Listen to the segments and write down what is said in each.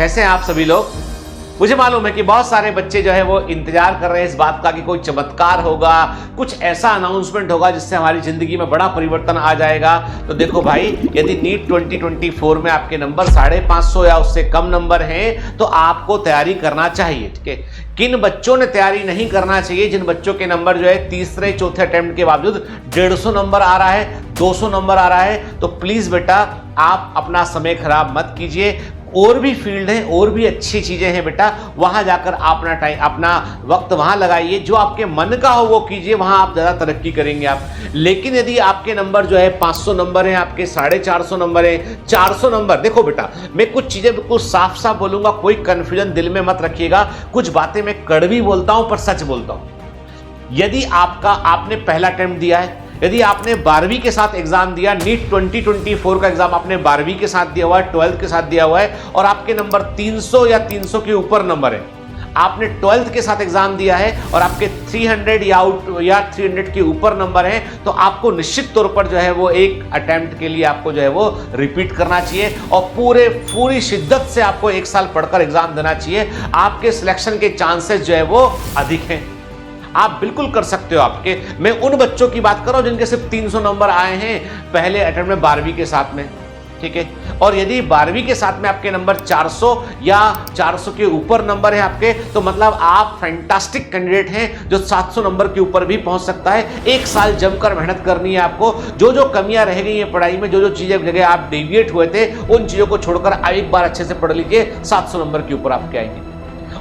कैसे हैं आप सभी लोग। मुझे मालूम है कि बहुत सारे बच्चे जो है वो इंतजार कर रहे हैं इस बात का कि कोई चमत्कार होगा, कुछ ऐसा अनाउंसमेंट होगा जिससे हमारी जिंदगी में बड़ा परिवर्तन आ जाएगा। तो देखो भाई, यदि नीट 2024 में आपके नंबर 550 या उससे कम नंबर हैं तो आपको तैयारी करना चाहिए। ठीक है, किन बच्चों ने तैयारी नहीं करना चाहिए? जिन बच्चों के नंबर जो है तीसरे चौथे अटेम्प्ट के बावजूद 150 नंबर आ रहा है, 200 नंबर आ रहा है, तो प्लीज बेटा आप अपना समय खराब मत कीजिए। और भी फील्ड है, और भी अच्छी चीजें हैं बेटा, वहां जाकर अपना वक्त वहां लगाइए। जो आपके मन का हो वो कीजिए, वहां आप ज्यादा तरक्की करेंगे आप। लेकिन यदि आपके नंबर जो है 500 नंबर है, आपके 450 नंबर है, 400 नंबर, देखो बेटा मैं कुछ चीजें बिल्कुल साफ साफ बोलूंगा, कोई कंफ्यूजन दिल में मत रखिएगा। कुछ बातें मैं कड़वी बोलता हूं पर सच बोलता हूं। यदि आपने पहला अटेम्प्ट दिया है, यदि आपने 12वीं के साथ एग्जाम दिया, नीट 2024 का एग्जाम आपने 12वीं के साथ दिया हुआ है, 12th के साथ दिया हुआ है और आपके नंबर 300 या 300 के ऊपर नंबर है, आपने 12th के साथ एग्जाम दिया है और आपके 300 या 300 के ऊपर नंबर है, तो आपको निश्चित तौर पर जो है वो एक अटेम्प्ट के लिए आपको जो है वो रिपीट करना चाहिए और पूरी शिद्दत से आपको एक साल पढ़कर एग्जाम देना चाहिए। आपके सिलेक्शन के चांसेस जो है वो अधिक हैं, आप बिल्कुल कर सकते हो। आपके मैं उन बच्चों की बात कर रहा हूं जिनके सिर्फ 300 नंबर आए हैं पहले अटेम्प्ट में 12वीं के साथ में। ठीक है, और यदि 12वीं के साथ में आपके नंबर 400 या 400 के ऊपर नंबर है आपके, तो मतलब आप फैंटास्टिक कैंडिडेट हैं जो 700 नंबर के ऊपर भी पहुंच सकता है। एक साल जमकर मेहनत करनी है आपको। जो जो कमियां रह गई हैं पढ़ाई में, जो जो चीजें जगह आप डेविएट हुए थे, उन चीजों को छोड़कर एक बार अच्छे से पढ़ लीजिए, 700 नंबर के ऊपर आपके आएंगे।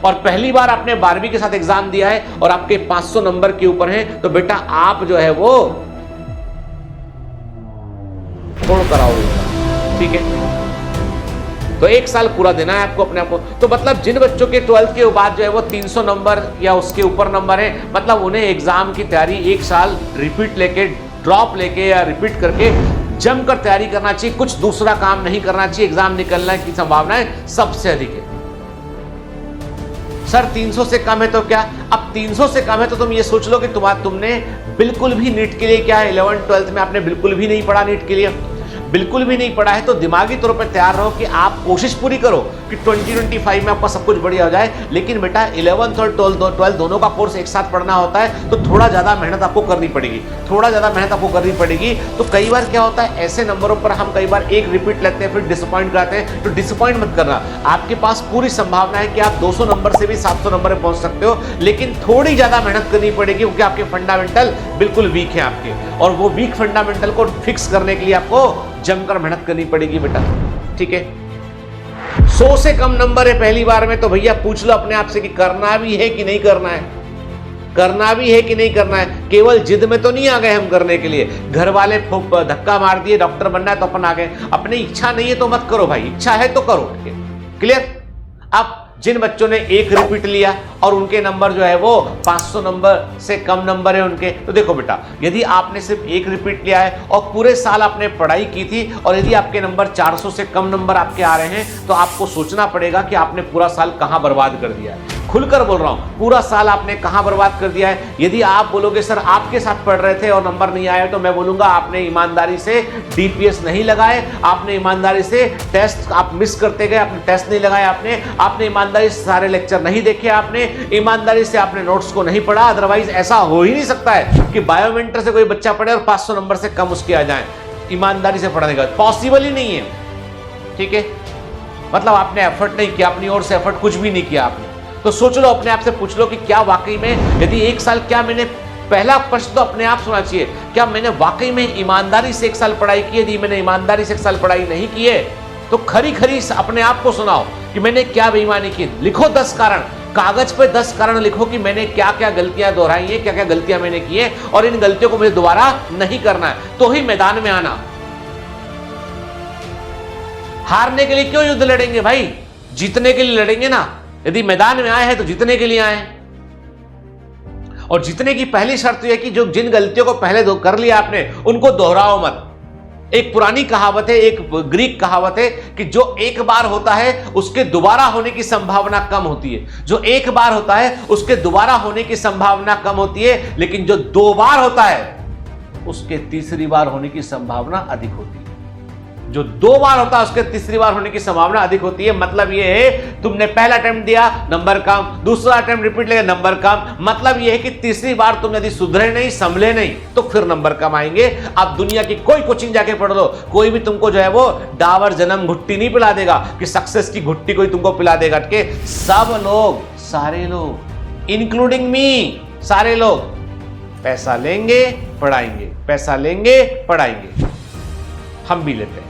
और पहली बार आपने 12वीं के साथ एग्जाम दिया है और आपके 500 नंबर के ऊपर है, तो बेटा आप जो है वो छोड़ कर आओ। ठीक है, तो एक साल पूरा देना है आपको अपने आप को। तो मतलब जिन बच्चों के 12th के बाद जो है वो 300 नंबर या उसके ऊपर नंबर है, मतलब उन्हें एग्जाम की तैयारी एक साल रिपीट लेके, ड्रॉप लेके या रिपीट करके जमकर तैयारी करना चाहिए। कुछ दूसरा काम नहीं करना चाहिए। एग्जाम निकलने की संभावनाएं सबसे अधिक है। सर 300 से कम है तो क्या? अब 300 से कम है तो तुम ये सोच लो कि तुमने बिल्कुल भी नीट के लिए, क्या 11th 12th में आपने बिल्कुल भी नहीं पढ़ा नीट के लिए, बिल्कुल भी नहीं पढ़ा है, तो दिमागी तौर पर तैयार रहो कि आप कोशिश पूरी करो कि 2025 में आपका सब कुछ बढ़िया हो जाए। लेकिन बेटा 11th और 12th दोनों का कोर्स एक साथ पढ़ना होता है, तो थोड़ा ज़्यादा मेहनत आपको करनी पड़ेगी, तो कई बार क्या होता है, ऐसे नंबरों पर हम कई बार एक रिपीट लेते हैं फिर डिसअपॉइंट कराते हैं। तो डिसअपॉइंट मत करना, आपके पास पूरी संभावना है कि आप 200 नंबर से भी 700 नंबर पर पहुंच सकते हो, लेकिन थोड़ी ज़्यादा मेहनत करनी पड़ेगी क्योंकि आपके फंडामेंटल बिल्कुल वीक हैं आपके, और वो वीक फंडामेंटल को फिक्स करने के लिए आपको जमकर मेहनत करनी पड़ेगी बेटा। ठीक है, 100 से कम नंबर है पहली बार में, तो भैया पूछ लो अपने आप से कि करना भी है कि नहीं करना है, करना भी है कि नहीं करना है। केवल जिद में तो नहीं आ गए हम करने के लिए, घर वाले धक्का मार दिए डॉक्टर बनना है तो अपन आ गए। अपनी इच्छा नहीं है तो मत करो भाई, इच्छा है तो करो। ठीक है, क्लियर। अब जिन बच्चों ने एक रिपीट लिया और उनके नंबर जो है वो 500 नंबर से कम नंबर है उनके, तो देखो बेटा यदि आपने सिर्फ एक रिपीट लिया है और पूरे साल आपने पढ़ाई की थी और यदि आपके नंबर 400 से कम नंबर आपके आ रहे हैं, तो आपको सोचना पड़ेगा कि आपने पूरा साल कहां बर्बाद कर दिया है। खुलकर बोल रहा हूं, पूरा साल आपने कहां बर्बाद कर दिया है। यदि आप बोलोगे सर आपके साथ पढ़ रहे थे और नंबर नहीं आया, तो मैं बोलूंगा आपने ईमानदारी से डीपीएस नहीं लगाए, आपने ईमानदारी से टेस्ट आप मिस करते गए, आपने टेस्ट नहीं लगाया, आपने ईमानदारी से सारे लेक्चर नहीं देखे, आपने ईमानदारी से आपने नोट्स को नहीं पढ़ा। अदरवाइज ऐसा हो ही नहीं सकता है कि बायोमेंटर से कोई बच्चा पढ़े और 500 नंबर से कम उसके आ जाए ईमानदारी से पढ़ने का, पॉसिबल ही नहीं है। ठीक है, मतलब आपने एफर्ट नहीं किया, अपनी ओर से एफर्ट कुछ भी नहीं किया आपने। तो सोच लो, अपने आप से पूछ लो कि क्या वाकई में, यदि एक साल, क्या मैंने, पहला प्रश्न तो अपने आप सुना चाहिए, क्या मैंने वाकई में ईमानदारी से एक साल पढ़ाई की? यदि मैंने ईमानदारी से एक साल पढ़ाई नहीं की है तो खरी खरी अपने आप को सुनाओ कि मैंने क्या बेईमानी की। लिखो 10 कारण, कागज पे 10 कारण लिखो कि मैंने क्या क्या गलतियां दोहराई है, क्या क्या गलतियां मैंने की है और इन गलतियों को मुझे दोबारा नहीं करना है, तो ही मैदान में आना। हारने के लिए क्यों युद्ध लड़ेंगे भाई, जीतने के लिए लड़ेंगे ना। यदि मैदान में आए हैं तो जीतने के लिए आए हैं, और जीतने की पहली शर्त यह है कि जो जिन गलतियों को पहले कर लिया आपने उनको दोहराओ मत। एक पुरानी कहावत है, एक ग्रीक कहावत है कि जो एक बार होता है उसके दोबारा होने की संभावना कम होती है, जो एक बार होता है उसके दोबारा होने की संभावना कम होती है, लेकिन जो 2 बार होता है उसके तीसरी बार होने की संभावना अधिक होती है। जो 2 बार होता है उसके तीसरी बार होने की संभावना अधिक होती है। मतलब ये है तुमने पहला अटेम्प्ट दिया, नंबर कम, दूसरा अटेम्प्ट रिपीट लिया, नंबर कम। मतलब ये है कि तीसरी बार तुम यदि सुधरे नहीं, संभले नहीं, तो फिर नंबर कम आएंगे। आप दुनिया की कोई कोचिंग जाके पढ़ लो, कोई भी तुमको जो है वो डाबर जन्म घुट्टी नहीं पिला देगा कि सक्सेस की घुट्टी कोई तुमको पिला देगा। के सब लोग, सारे लोग, इंक्लूडिंग मी, सारे लोग पैसा लेंगे पढ़ाएंगे, पैसा लेंगे पढ़ाएंगे, हम भी लेते हैं।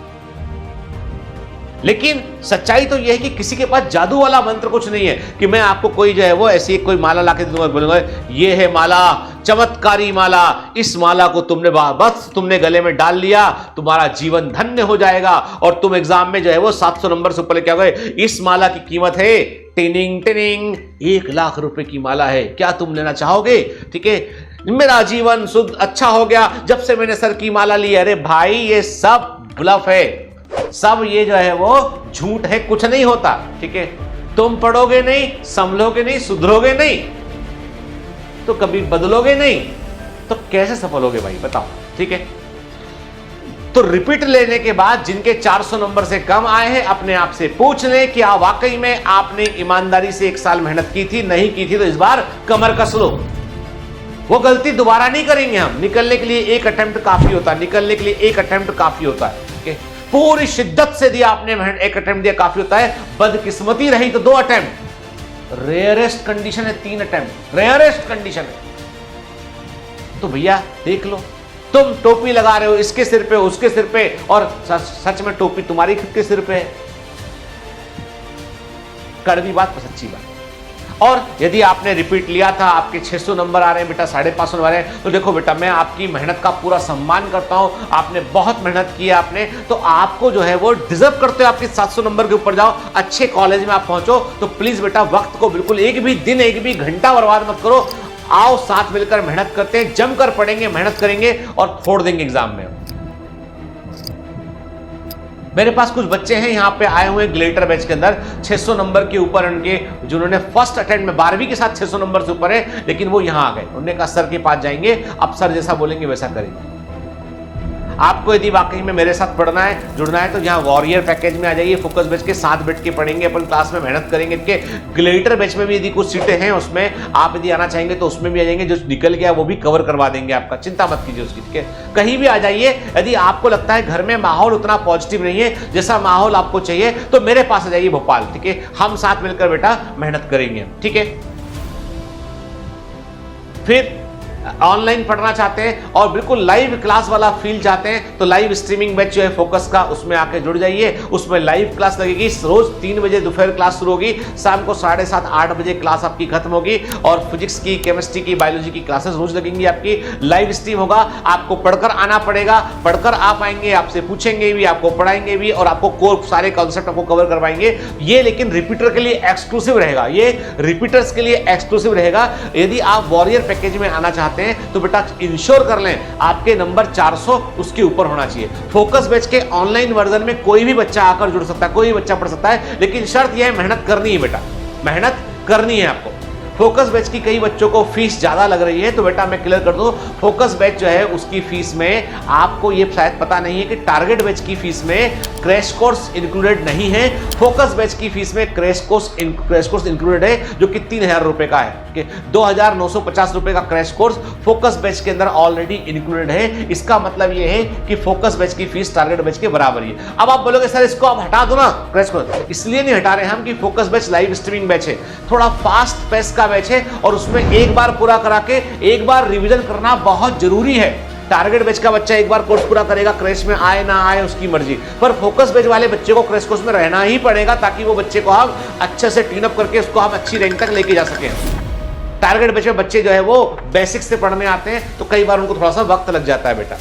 लेकिन सच्चाई तो यह है कि किसी के पास जादू वाला मंत्र कुछ नहीं है कि मैं आपको कोई जो है वो ऐसी कोई माला लाके दूंगा, बोलूंगा ये है माला, चमत्कारी माला, इस माला को तुमने बस तुमने गले में डाल लिया, तुम्हारा जीवन धन्य हो जाएगा और तुम एग्जाम में जो है वो 700 नंबर से ऊपर लेके आओगे। इस माला की कीमत है टिनिंग टिनिंग 1 लाख रुपए की माला है, क्या तुम लेना चाहोगे? ठीक है, मेरा जीवन शुद्ध अच्छा हो गया जब से मैंने सर की माला ली। अरे भाई ये सब ब्लफ है, सब ये जो है वो झूठ है, कुछ नहीं होता। ठीक है, तुम पढ़ोगे नहीं, संभलोगे नहीं, सुधरोगे नहीं, तो कभी बदलोगे नहीं, तो कैसे सफल होगे भाई बताओ? ठीक है, तो रिपीट लेने के बाद जिनके 400 नंबर से कम आए हैं अपने आप से पूछ लें कि वाकई में आपने ईमानदारी से 1 साल मेहनत की थी, नहीं की थी तो इस बार कमर कस लो। वो गलती दोबारा नहीं करेंगे हम। निकलने के लिए 1 अटेम्प्ट काफी होता है, निकलने के लिए 1 अटेम्प्ट काफी होता है। ठीक है, पूरी शिद्दत से दिया आपने, 1 अटेम्प्ट दिया काफी होता है। बदकिस्मती रही तो 2 अटेम्प्ट, रेयरेस्ट कंडीशन है 3 अटेम्प्ट, रेयरेस्ट कंडीशन है। तो भैया देख लो, तुम टोपी लगा रहे हो इसके सिर पे, उसके सिर पे, और सच में टोपी तुम्हारी खुद के सिर पे है। कड़वी बात पर सच्ची बात। और यदि आपने रिपीट लिया था, आपके 600 नंबर आ रहे हैं बेटा, 550 नंबर आ रहे हैं, तो देखो बेटा मैं आपकी मेहनत का पूरा सम्मान करता हूं, आपने बहुत मेहनत की है आपने, तो आपको जो है वो डिजर्व करते हो आपके 700 नंबर के ऊपर जाओ, अच्छे कॉलेज में आप पहुंचो। तो प्लीज बेटा वक्त को बिल्कुल एक भी दिन, एक भी घंटा बर्बाद मत करो। आओ साथ मिलकर मेहनत करते हैं, जमकर पढ़ेंगे, मेहनत करेंगे और फोड़ देंगे एग्जाम में। मेरे पास कुछ बच्चे हैं यहाँ पे आए हुए ग्लेटर बैच के अंदर, 600 नंबर के ऊपर उनके, जिन्होंने फर्स्ट अटेम्प्ट में 12वीं के साथ 600 नंबर से ऊपर है, लेकिन वो यहाँ आ गए। उन्होंने कहा सर के पास जाएंगे, अब सर जैसा बोलेंगे वैसा करेंगे। आपको यदि वाकई में मेरे साथ पढ़ना है, जुड़ना है, तो यहाँ वॉरियर पैकेज में आ जाइए, फोकस बैच के साथ बैठ के पढ़ेंगे, अपन क्लास में मेहनत करेंगे। के ग्लेटर बैच में भी यदि कुछ सीटें हैं उसमें आप यदि आना चाहेंगे तो उसमें भी आ जाएंगे, जो निकल गया वो भी कवर करवा देंगे आपका, चिंता मत कीजिए उसकी। ठीक है, कहीं भी आ जाइए। यदि आपको लगता है घर में माहौल उतना पॉजिटिव नहीं है जैसा माहौल आपको चाहिए, तो मेरे पास आ जाइए भोपाल। ठीक है, हम साथ मिलकर बेटा मेहनत करेंगे। ठीक है, फिर ऑनलाइन पढ़ना चाहते हैं और बिल्कुल लाइव क्लास वाला फील चाहते हैं, तो लाइव स्ट्रीमिंग बैच जो है फोकस का, उसमें आके जुड़ जाइए। उसमें लाइव क्लास लगेगी, रोज 3 बजे दोपहर क्लास शुरू होगी, शाम को 7:30 8 बजे क्लास आपकी खत्म होगी, और फिजिक्स की, केमिस्ट्री की, बायोलॉजी की क्लासेस रोज लगेंगी आपकी। लाइव स्ट्रीम होगा, आपको पढ़कर आना पड़ेगा, पढ़कर आप आएंगे, आपसे पूछेंगे भी, आपको पढ़ाएंगे भी, और आपको कोर सारे कॉन्सेप्ट आपको कवर करवाएंगे। ये लेकिन रिपीटर के लिए एक्सक्लूसिव रहेगा, ये रिपीटर्स के लिए एक्सक्लूसिव रहेगा। यदि आप वॉरियर पैकेज में आना चाहते हैं तो बेटा इंश्योर कर लें आपके नंबर 400 उसके ऊपर होना चाहिए। फोकस बैच के ऑनलाइन वर्जन में कोई भी बच्चा आकर जुड़ सकता है, कोई भी बच्चा पढ़ सकता है, लेकिन शर्त यह है मेहनत करनी है बेटा, मेहनत करनी है आपको। फोकस बैच की कई बच्चों को फीस ज्यादा लग रही है, तो बेटा मैं क्लियर कर दूं, फोकस बैच जो है उसकी फीस में आपको ये शायद पता नहीं है कि टारगेट बैच की फीस में क्रैश कोर्स इंक्लूडेड नहीं है। फोकस बैच की फीस में क्रैश कोर्स इंक्लूडेड है, जो कि 3000 रुपए का है। 2950 रुपए का क्रैश कोर्स फोकस बैच के अंदर ऑलरेडी इंक्लूडेड है। इसका मतलब ये है कि फोकस बैच की फीस टारगेट बैच के बराबर ही है। अब आप बोलोगे सर इसको आप हटा दो ना क्रैश कोर्स, इसलिए नहीं हटा रहे हम कि focus batch live streaming batch है, थोड़ा फास्ट पेस का बैच है, और उसमें एक बार पूरा करा के एक बार रिवीजन करना बहुत जरूरी है। टारगेट बैच का बच्चा एक बार कोर्स पूरा करेगा, क्रैश में आए ना आए उसकी मर्जी, पर फोकस बैच वाले बच्चे को क्रैश कोर्स में रहना ही पड़ेगा, ताकि वो बच्चे को हम अच्छे से ट्यून अप करके उसको हम अच्छी रैंक तक लेके जा सकें। टारगेट बैच में बच्चे जो है वो बेसिक्स से पढ़ने आते हैं, तो कई बार उनको थोड़ा सा वक्त लग जाता है बेटा।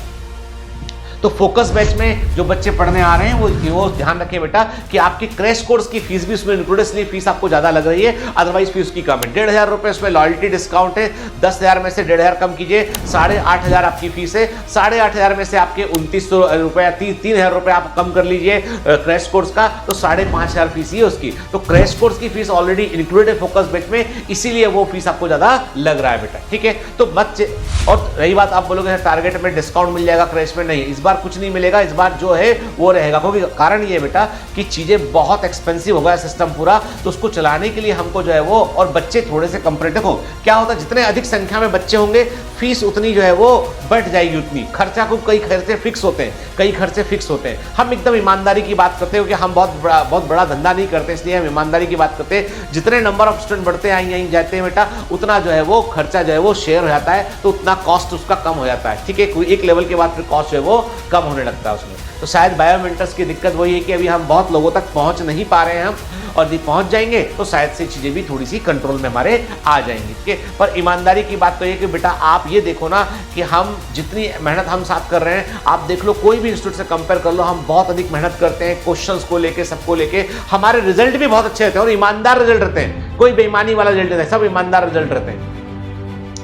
तो फोकस बैच में जो बच्चे पढ़ने आ रहे हैं वो ध्यान रखें बेटा कि आपकी क्रैश कोर्स की फीस भी उसमें इंक्लूडेड, इसलिए फीस आपको ज्यादा लग रही है, अदरवाइज फीस की कम है। 1500 रुपए उसमें लॉयल्टी डिस्काउंट है, 10,000 में से 1500 कम कीजिए, 8,500 आपकी फीस है। 8,500 में से आपके 2900 रुपए, 3,000 रुपए आप कम कर लीजिए क्रैश कोर्स का, तो 5,500 फीस ही है उसकी। तो क्रैश कोर्स की फीस ऑलरेडी इंक्लूडेड है फोकस बैच में, इसीलिए वो फीस आपको ज्यादा लग रहा है बेटा। ठीक है, तो बच्चे, और रही बात आप बोलोगे टारगेट में डिस्काउंट मिल जाएगा क्रैश में, नहीं, इस बार कुछ नहीं मिलेगा, इस बार जो है वो रहेगा। क्योंकि कारण ये है बेटा कि चीज़ें बहुत एक्सपेंसिव हो गया सिस्टम पूरा, तो उसको चलाने के लिए हमको जो है वो, और बच्चे थोड़े से कम देखो क्या होता है, जितने अधिक संख्या में बच्चे होंगे फीस उतनी जो है वो बढ़ जाएगी, उतनी खर्चा को, कई खर्चे फिक्स होते हैं, कई खर्चे फिक्स होते हैं। हम एकदम ईमानदारी की बात करते हैं क्योंकि हम बहुत बड़ा धंधा नहीं करते, इसलिए हम ईमानदारी की बात करते हैं। जितने नंबर ऑफ स्टूडेंट बढ़ते हैं जाते हैं बेटा, उतना जो है वो खर्चा जो है वो शेयर हो जाता है, तो उतना कॉस्ट उसका कम हो जाता है। ठीक है, कोई एक लेवल के बाद फिर कॉस्ट जो है वो कम होने लगता है उसमें। तो शायद बायोमेंटर्स की दिक्कत वही है कि अभी हम बहुत लोगों तक पहुंच नहीं पा रहे हैं हम, और यदि पहुंच जाएंगे तो शायद से चीज़ें भी थोड़ी सी कंट्रोल में हमारे आ जाएंगी। ठीक है, पर ईमानदारी की बात तो ये कि बेटा आप ये देखो ना कि हम जितनी मेहनत हम साथ कर रहे हैं, आप देख लो कोई भी इंस्टीट्यूट से कंपेयर कर लो, हम बहुत अधिक मेहनत करते हैं क्वेश्चंस को लेके, सबको लेके, हमारे रिजल्ट भी बहुत अच्छे रहते हैं और ईमानदार रिजल्ट रहते हैं, कोई बेईमानी वाला रिजल्ट नहीं है, सब ईमानदार रिजल्ट रहते हैं।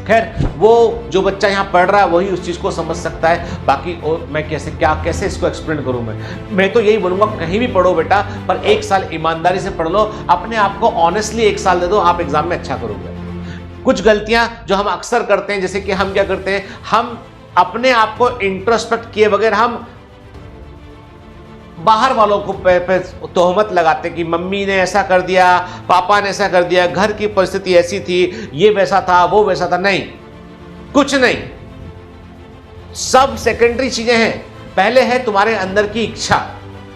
खैर, वो जो बच्चा यहाँ पढ़ रहा है वही उस चीज़ को समझ सकता है, बाकी और मैं कैसे इसको एक्सप्लेन करूँ। मैं तो यही बोलूँगा, कहीं भी पढ़ो बेटा, पर एक साल ईमानदारी से पढ़ लो, अपने आप को ऑनेस्टली एक साल दे दो, आप एग्जाम में अच्छा करोगे। कुछ गलतियाँ जो हम अक्सर करते हैं, जैसे कि हम क्या करते हैं, हम अपने आप को इंट्रोस्पेक्ट किए बगैर हम बाहर वालों को पे तोहमत लगाते कि मम्मी ने ऐसा कर दिया, पापा ने ऐसा कर दिया, घर की परिस्थिति ऐसी थी, ये वैसा था, वो वैसा था। नहीं, कुछ नहीं, सब सेकेंडरी चीजें हैं। पहले है तुम्हारे अंदर की इच्छा,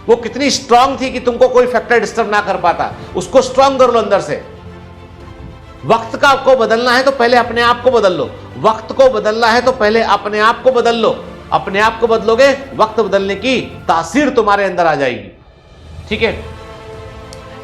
वो कितनी स्ट्रांग थी कि तुमको कोई फैक्टर डिस्टर्ब ना कर पाता, उसको स्ट्रांग कर लो अंदर से। वक्त का आपको बदलना है तो पहले अपने आप को बदल लो, वक्त को बदलना है तो पहले अपने आप को बदल लो। अपने आप को बदलोगे, वक्त बदलने की तासीर तुम्हारे अंदर आ जाएगी। ठीक है,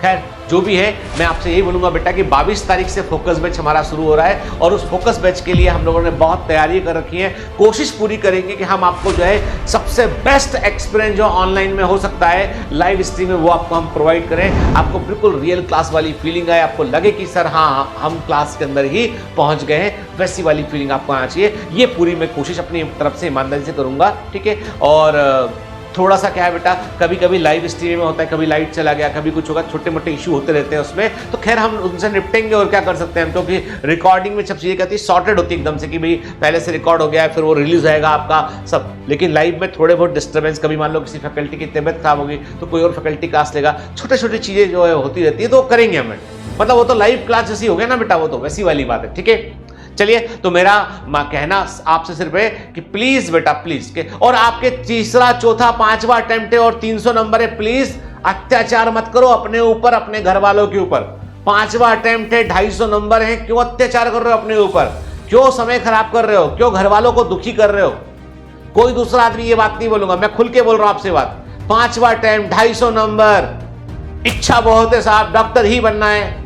खैर जो भी है, मैं आपसे यही बोलूंगा बेटा कि 22 तारीख से फोकस बैच हमारा शुरू हो रहा है, और उस फोकस बैच के लिए हम लोगों ने बहुत तैयारी कर रखी है। कोशिश पूरी करेंगे कि हम आपको जो है सबसे बेस्ट एक्सपीरियंस जो ऑनलाइन में हो सकता है लाइव स्ट्रीम में, वो आपको हम प्रोवाइड करें, आपको बिल्कुल रियल क्लास वाली फीलिंग आए, आपको लगे कि सर हाँ हम क्लास के अंदर ही पहुंच गए हैं, वैसी वाली फीलिंग आपको आना चाहिए। ये पूरी मैं कोशिश अपनी तरफ से ईमानदारी से करूंगा। ठीक है, और थोड़ा सा क्या है बेटा, कभी कभी लाइव स्ट्रीम में होता है, कभी लाइट चला गया, कभी कुछ होगा, छोटे मोटे इशू होते रहते हैं उसमें, तो खैर हम उनसे निपटेंगे और क्या कर सकते हैं हम, क्योंकि रिकॉर्डिंग में सब चीज़ें कहती है सॉर्टेड होती है एकदम से कि भाई पहले से रिकॉर्ड हो गया है, फिर वो रिलीज होएगा आपका सब। लेकिन लाइव में थोड़े बहुत डिस्टर्बेंस, कभी मान लो किसी फैकल्टी की तबियत खराब होगी तो कोई और फैकल्टी क्लास लेगा, छोटे छोटी चीज़ें जो है होती रहती है, तो करेंगे हमें, मतलब वो तो लाइव क्लास जैसी हो गया ना बेटा, वो तो वैसी वाली बात है। ठीक है, चलिए, तो मेरा कहना आपसे सिर्फ है कि प्लीज बेटा प्लीज के, और आपके तीसरा चौथा पांचवा अटेम्प्ट है और 300 नंबर है, प्लीज अत्याचार मत करो अपने ऊपर, अपने घर वालों के ऊपर। पांचवा अटेम्प्ट है, 250 नंबर है, क्यों अत्याचार कर रहे हो अपने ऊपर, क्यों समय खराब कर रहे हो, क्यों घर वालों को दुखी कर रहे हो। कोई दूसरा आदमी ये बात नहीं बोलूंगा, मैं खुल के बोल रहा हूं आपसे बात। पांचवा अटेम्प्ट, 250 नंबर, इच्छा बहुत है साहब, डॉक्टर ही बनना है,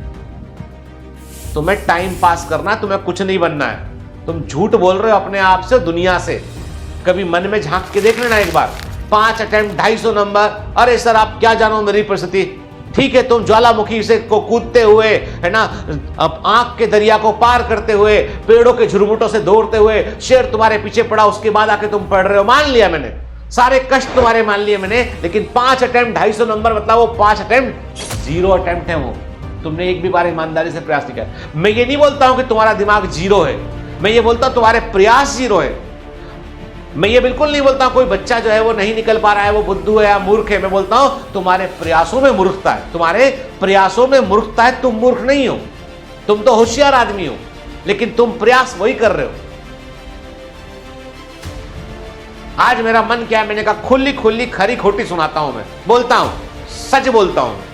तुम्हें टाइम पास करना है, तुम्हें कुछ नहीं बनना है। तुम झूठ बोल रहे हो अपने आप से, दुनिया से। कभी मन में झांक के देख लेना एक बार। 5 अटेम्प्ट, 250 नंबर, अरे सर आप क्या जानो मेरी परिस्थिति। ठीक है, तुम ज्वालामुखी से को कूदते हुए, है ना, अब आंख के दरिया को पार करते हुए, पेड़ों के झुरमुटों से दौड़ते हुए, शेर तुम्हारे पीछे पड़ा, उसके बाद आके तुम पढ़ रहे हो। मान लिया मैंने, सारे कष्ट तुम्हारे मान लिए मैंने, लेकिन 5 अटेम्प्ट 250 नंबर, मतलब वो 5 अटेम्प्ट 0 अटेम्प्ट है, वो तुमने एक भी बार ईमानदारी से प्रयास नहीं किया। मैं ये नहीं बोलता हूं कि तुम्हारा दिमाग 0 है, मैं ये बोलता हूं तुम्हारे प्रयास 0 है। मैं ये बिल्कुल नहीं बोलता कोई बच्चा जो है वो नहीं निकल पा रहा है, वो बुद्धू है या मूर्ख है। मैं बोलता हूं तुम्हारे प्रयासों में मूर्खता है, तुम्हारे प्रयासों में मूर्खता है। तुम मूर्ख नहीं हो, तुम तो होशियार आदमी हो, लेकिन तुम प्रयास वही कर रहे हो। आज मेरा मन क्या है, मैंने कहा खुली खुली खरी खोटी सुनाता हूं, मैं बोलता हूं, सच बोलता हूं।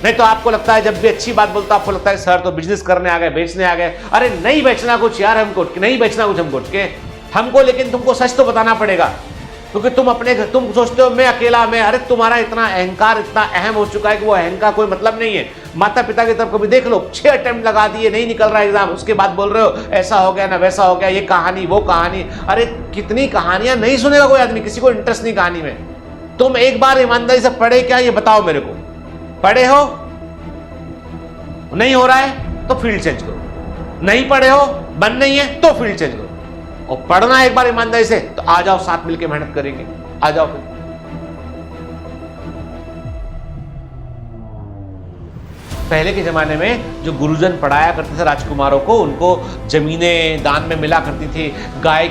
नहीं तो आपको लगता है जब भी अच्छी बात बोलता आपको लगता है सर तो बिजनेस करने आ गए, बेचने आ गए। अरे नहीं बेचना कुछ यार हमको, नहीं बेचना कुछ हमको, लेकिन तुमको सच तो बताना पड़ेगा, क्योंकि तुम सोचते हो मैं अकेला, मैं, अरे तुम्हारा इतना अहंकार इतना अहम हो चुका है कि वो अहंकार कोई मतलब नहीं है। माता पिता की तरफ कभी देख लो, 6 अटेम्प्ट लगा दिए, नहीं निकल रहा एग्जाम, उसके बाद बोल रहे हो ऐसा हो गया ना वैसा हो गया, ये कहानी वो कहानी। अरे कितनी कहानियां नहीं सुनेगा कोई आदमी, किसी को इंटरेस्ट नहीं कहानी में। तुम एक बार ईमानदारी से पढ़े क्या, ये बताओ मेरे को। पढ़े हो, नहीं हो रहा है तो फील्ड चेंज करो, नहीं पढ़े हो, मन नहीं है तो फील्ड चेंज करो, और पढ़ना एक बार ईमानदारी से तो आ जाओ, साथ मिलकर मेहनत करेंगे, आ जाओ फिर। पहले के ज़माने में जो गुरुजन पढ़ाया करते थे राजकुमारों को, उनको ज़मीनें दान में मिला करती थी, गाय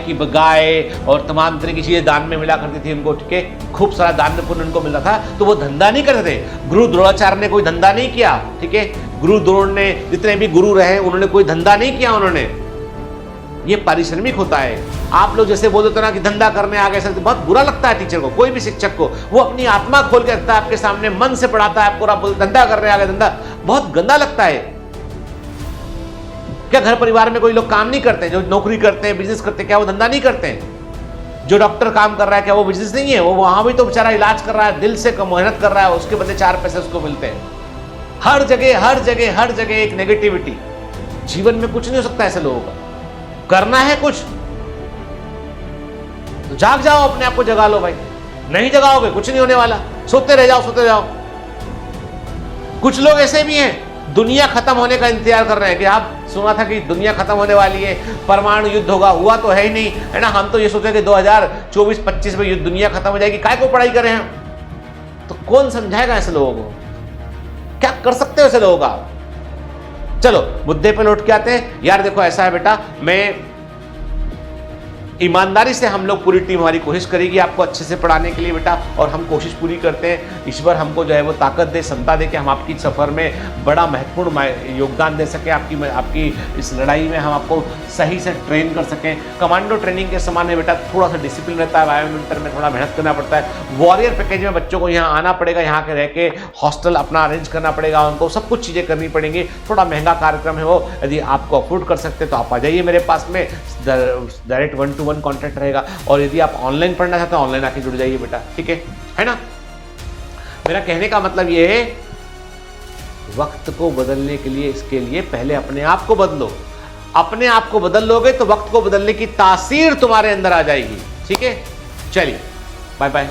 और तमाम तरह की चीज़ें दान में मिला करती थी उनको, ठीक है, खूब सारा दान में पुण्य उनको मिलता था, तो वो धंधा नहीं करते थे। गुरु द्रोणाचार्य ने कोई धंधा नहीं किया, ठीक है, गुरु द्रोण ने, जितने भी गुरु रहे उन्होंने कोई धंधा नहीं किया, उन्होंने, ये पारिश्रमिक होता है। आप लोग जैसे बोल देते ना कि धंधा करने आ गए सर, बहुत बुरा लगता है टीचर को, कोई भी शिक्षक को। वो अपनी आत्मा खोल के रखता है आपके सामने, मन से पढ़ाता है आपको, आप धंधा करने आ गए, धंधा बहुत गंदा लगता है। क्या घर परिवार में कोई लोग काम नहीं करते, जो नौकरी करते हैं, बिजनेस करते हैं, क्या वो धंधा नहीं करते हैं? जो डॉक्टर काम कर रहा है क्या वो बिजनेस नहीं है? वो वहां भी तो बेचारा इलाज कर रहा है, दिल से मेहनत कर रहा है, उसके बदले 4 पैसे उसको मिलते हैं। हर जगह एक नेगेटिविटी। जीवन में कुछ नहीं हो सकता ऐसे लोगों का। करना है कुछ तो जाग जाओ, अपने आप को जगा लो भाई। नहीं जगाओगे कुछ नहीं होने वाला, सोते रह जाओ। कुछ लोग ऐसे भी हैं, दुनिया खत्म होने का इंतजार कर रहे हैं कि आप सुना था कि दुनिया खत्म होने वाली है, परमाणु युद्ध होगा, हुआ तो है ही नहीं, है ना। हम तो ये सोचे कि 2024-25 में दुनिया खत्म हो जाएगी, काय को पढ़ाई करें हम? तो कौन समझाएगा ऐसे लोगों को? क्या कर सकते हो ऐसे लोगों का? चलो मुद्दे पे लौट के आते हैं। यार देखो ऐसा है बेटा, मैं ईमानदारी से, हम लोग पूरी टीम हमारी कोशिश करेगी आपको अच्छे से पढ़ाने के लिए बेटा, और हम कोशिश पूरी करते हैं। ईश्वर हमको जो है वो ताकत दे, क्षमता दे कि हम आपकी सफ़र में बड़ा महत्वपूर्ण योगदान दे सकें, आपकी इस लड़ाई में हम आपको सही से ट्रेन कर सकें। कमांडो ट्रेनिंग के समान है बेटा, थोड़ा सा डिसिप्लिन रहता है, बायोमिलिट्री में थोड़ा मेहनत करना पड़ता है। वॉरियर पैकेज में बच्चों को यहाँ आना पड़ेगा, यहाँ के रह के हॉस्टल अपना अरेंज करना पड़ेगा, उनको सब कुछ चीज़ें करनी पड़ेंगी। थोड़ा महंगा कार्यक्रम है वो, यदि आपको अफोर्ड कर सकते तो आप आ जाइए मेरे पास में, डायरेक्ट 1-to-1 कॉन्टैक्ट रहेगा। और यदि आप ऑनलाइन पढ़ना चाहते हैं ऑनलाइन आके जुड़ जाइए बेटा, ठीक है ना। मेरा कहने का मतलब ये है, वक्त को बदलने के लिए, इसके लिए पहले अपने आप को बदलो। अपने आप को बदल लोगे तो वक्त को बदलने की तासीर तुम्हारे अंदर आ जाएगी, ठीक है। चलिए बाय बाय।